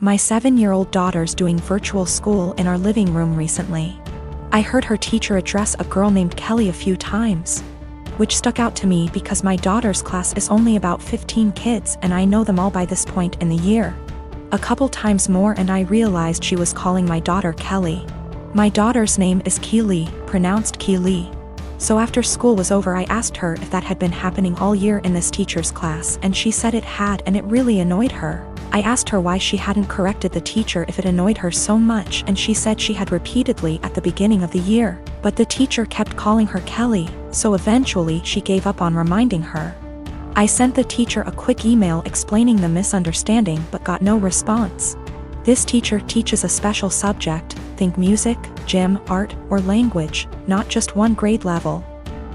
My 7-year-old daughter's doing virtual school in our living room recently. I heard her teacher address a girl named Kelly a few times, which stuck out to me because my daughter's class is only about 15 kids and I know them all by this point in the year. A couple times more and I realized she was calling my daughter Kelly. My daughter's name is Keely, pronounced Keely. So after school was over I asked her if that had been happening all year in this teacher's class and she said it had and it really annoyed her. I asked her why she hadn't corrected the teacher if it annoyed her so much and she said she had repeatedly at the beginning of the year, but the teacher kept calling her Kelly, so eventually she gave up on reminding her. I sent the teacher a quick email explaining the misunderstanding but got no response. This teacher teaches a special subject, think music, gym, art, or language, not just one grade level.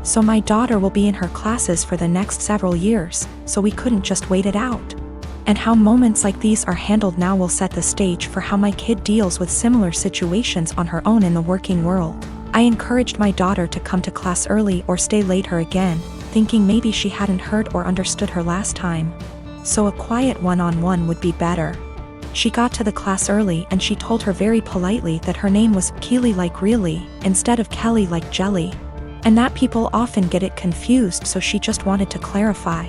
So my daughter will be in her classes for the next several years, so we couldn't just wait it out. And how moments like these are handled now will set the stage for how my kid deals with similar situations on her own in the working world. I encouraged my daughter to come to class early or stay later again, thinking maybe she hadn't heard or understood her last time. So a quiet one-on-one would be better. She got to the class early and she told her very politely that her name was Keely like really, instead of Kelly like jelly. And that people often get it confused, so she just wanted to clarify.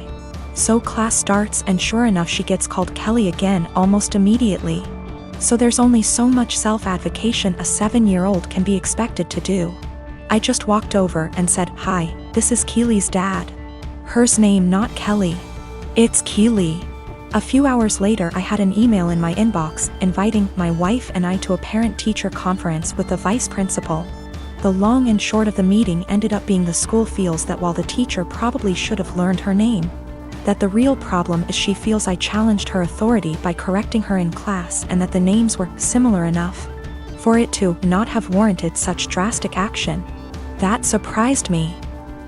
So class starts and sure enough she gets called Kelly again almost immediately. So there's only so much self-advocation a 7-year-old can be expected to do. I just walked over and said, "Hi, this is Keely's dad. Hers name not Kelly. It's Keely." A few hours later I had an email in my inbox inviting my wife and I to a parent-teacher conference with the vice principal. The long and short of the meeting ended up being the school feels that while the teacher probably should have learned her name, that the real problem is she feels I challenged her authority by correcting her in class and that the names were similar enough for it to not have warranted such drastic action. That surprised me.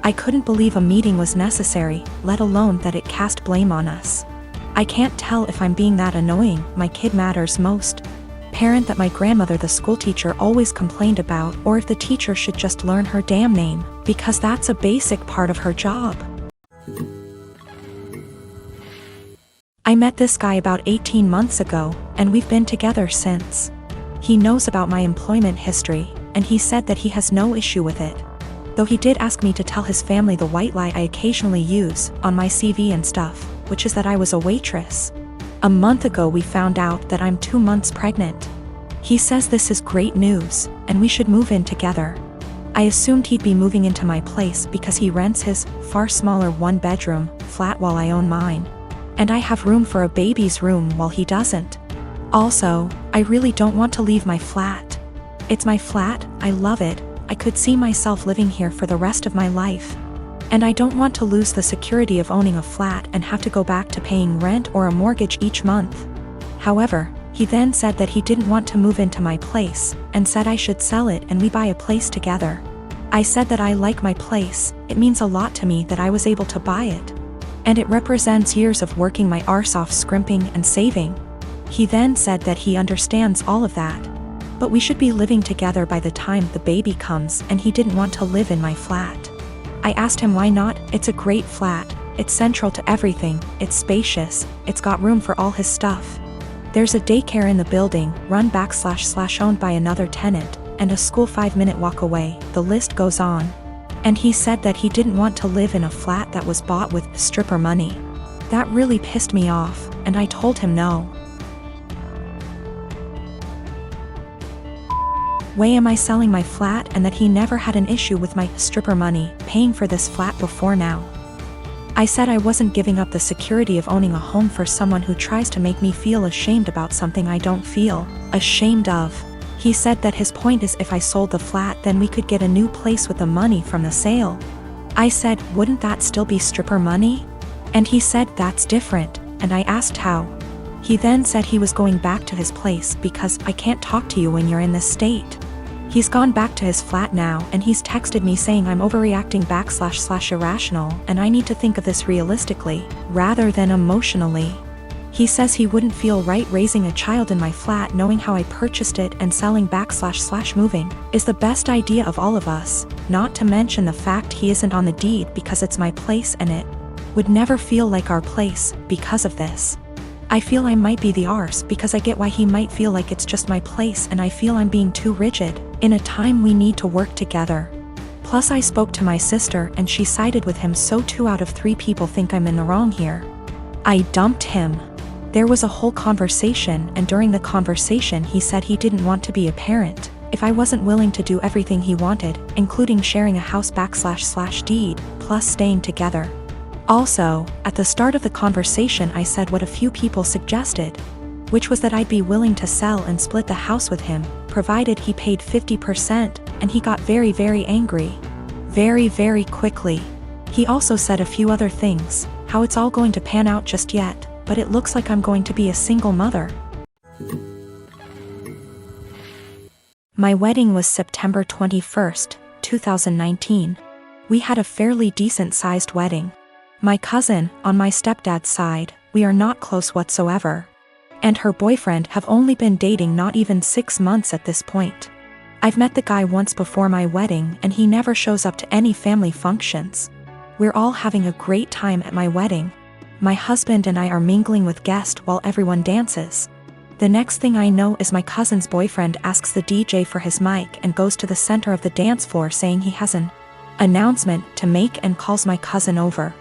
I couldn't believe a meeting was necessary, let alone that it cast blame on us. I can't tell if I'm being that annoying, my kid matters most parent that my grandmother the school teacher always complained about, or if the teacher should just learn her damn name, because that's a basic part of her job. I met this guy about 18 months ago, and we've been together since. He knows about my employment history, and he said that he has no issue with it. Though he did ask me to tell his family the white lie I occasionally use on my CV and stuff, which is that I was a waitress. A month ago we found out that I'm 2 months pregnant. He says this is great news, and we should move in together. I assumed he'd be moving into my place because he rents his far smaller 1-bedroom flat while I own mine. And I have room for a baby's room while he doesn't. Also, I really don't want to leave my flat. It's my flat, I love it, I could see myself living here for the rest of my life. And I don't want to lose the security of owning a flat and have to go back to paying rent or a mortgage each month. However, he then said that he didn't want to move into my place, and said I should sell it and we buy a place together. I said that I like my place, it means a lot to me that I was able to buy it. And it represents years of working my arse off scrimping and saving. He then said that he understands all of that, but we should be living together by the time the baby comes, and he didn't want to live in my flat. I asked him why not. It's a great flat, it's central to everything, it's spacious, it's got room for all his stuff. There's a daycare in the building, run / owned by another tenant, and a school 5-minute walk away, the list goes on. And he said that he didn't want to live in a flat that was bought with stripper money. That really pissed me off, and I told him no. Way am I selling my flat, and that he never had an issue with my stripper money paying for this flat before now. I said I wasn't giving up the security of owning a home for someone who tries to make me feel ashamed about something I don't feel ashamed of. He said that his point is if I sold the flat then we could get a new place with the money from the sale. I said, wouldn't that still be stripper money? And he said that's different, and I asked how. He then said he was going back to his place because I can't talk to you when you're in this state. He's gone back to his flat now, and he's texted me saying I'm overreacting / irrational, and I need to think of this realistically, rather than emotionally. He says he wouldn't feel right raising a child in my flat knowing how I purchased it, and selling back / moving is the best idea of all of us, not to mention the fact he isn't on the deed because it's my place and it would never feel like our place because of this. I feel I might be the arse because I get why he might feel like it's just my place, and I feel I'm being too rigid in a time we need to work together. Plus I spoke to my sister and she sided with him, so 2 out of 3 people think I'm in the wrong here. I dumped him. There was a whole conversation, and during the conversation he said he didn't want to be a parent if I wasn't willing to do everything he wanted, including sharing a house / deed, plus staying together. Also, at the start of the conversation I said what a few people suggested, which was that I'd be willing to sell and split the house with him, provided he paid 50%, and he got very, very angry. Very, very quickly. He also said a few other things, how it's all going to pan out just yet, but it looks like I'm going to be a single mother. My wedding was September 21st, 2019. We had a fairly decent-sized wedding. My cousin, on my stepdad's side, we are not close whatsoever. And her boyfriend have only been dating not even 6 months at this point. I've met the guy once before my wedding and he never shows up to any family functions. We're all having a great time at my wedding. My husband and I are mingling with guests while everyone dances. The next thing I know is my cousin's boyfriend asks the DJ for his mic and goes to the center of the dance floor saying he has an announcement to make and calls my cousin over.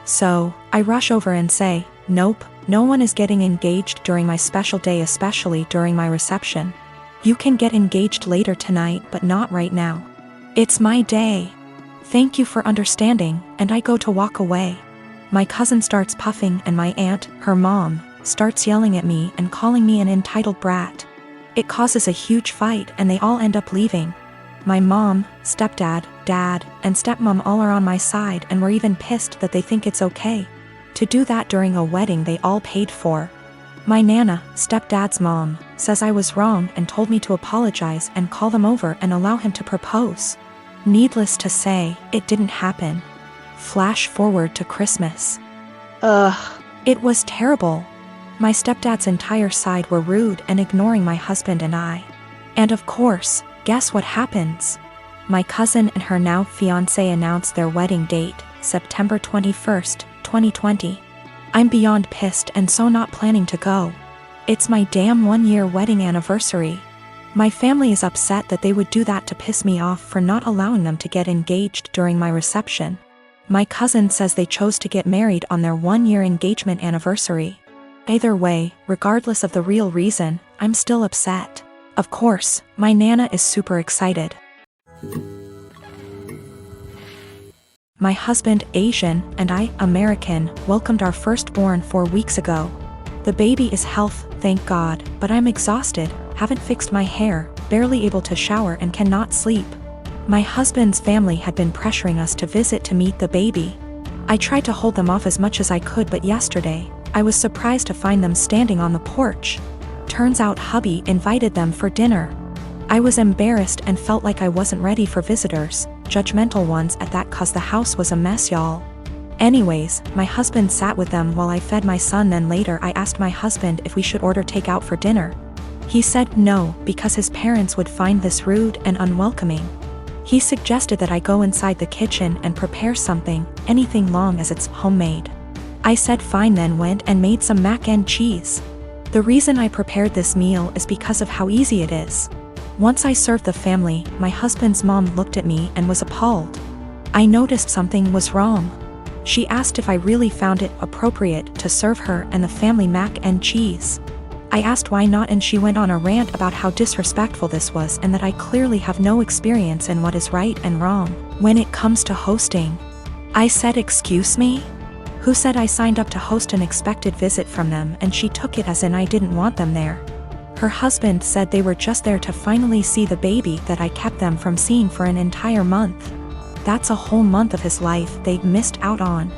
So, I rush over and say, nope, no one is getting engaged during my special day, especially during my reception. You can get engaged later tonight, but not right now. It's my day. Thank you for understanding, and I go to walk away. My cousin starts puffing and my aunt, her mom, starts yelling at me and calling me an entitled brat. It causes a huge fight and they all end up leaving. My mom, stepdad, dad, and stepmom all are on my side and were even pissed that they think it's okay to do that during a wedding they all paid for. My nana, stepdad's mom, says I was wrong and told me to apologize and call them over and allow him to propose. Needless to say, it didn't happen. Flash forward to Christmas. It was terrible. My stepdad's entire side were rude and ignoring my husband and I. And of course, guess what happens? My cousin and her now fiancé announced their wedding date, September 21st, 2020. I'm beyond pissed and so not planning to go. It's my damn 1-year wedding anniversary. My family is upset that they would do that to piss me off for not allowing them to get engaged during my reception. My cousin says they chose to get married on their 1-year engagement anniversary. Either way, regardless of the real reason, I'm still upset. Of course, my nana is super excited. My husband, Asian, and I, American, welcomed our firstborn 4 weeks ago. The baby is healthy, thank God, but I'm exhausted, haven't fixed my hair, barely able to shower and cannot sleep. My husband's family had been pressuring us to visit to meet the baby. I tried to hold them off as much as I could, but yesterday, I was surprised to find them standing on the porch. Turns out hubby invited them for dinner. I was embarrassed and felt like I wasn't ready for visitors, judgmental ones at that, cause the house was a mess, y'all. Anyways, my husband sat with them while I fed my son, then later I asked my husband if we should order takeout for dinner. He said no, because his parents would find this rude and unwelcoming. He suggested that I go inside the kitchen and prepare something, anything long as it's homemade. I said fine, then went and made some mac and cheese. The reason I prepared this meal is because of how easy it is. Once I served the family, my husband's mom looked at me and was appalled. I noticed something was wrong. She asked if I really found it appropriate to serve her and the family mac and cheese. I asked why not, and she went on a rant about how disrespectful this was and that I clearly have no experience in what is right and wrong when it comes to hosting. I said, excuse me? Who said I signed up to host an expected visit from them? And she took it as in I didn't want them there. Her husband said they were just there to finally see the baby that I kept them from seeing for an entire month. That's a whole month of his life they missed out on.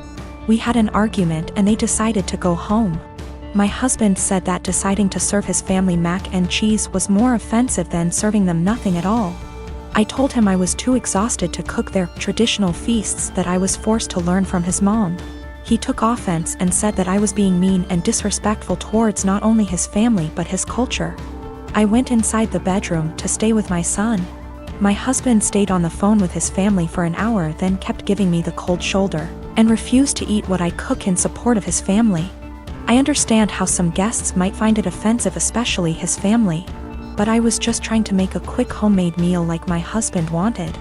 We had an argument and they decided to go home. My husband said that deciding to serve his family mac and cheese was more offensive than serving them nothing at all. I told him I was too exhausted to cook their traditional feasts that I was forced to learn from his mom. He took offense and said that I was being mean and disrespectful towards not only his family but his culture. I went inside the bedroom to stay with my son. My husband stayed on the phone with his family for an hour, then kept giving me the cold shoulder, and refused to eat what I cook in support of his family. I understand how some guests might find it offensive, especially his family, but I was just trying to make a quick homemade meal like my husband wanted.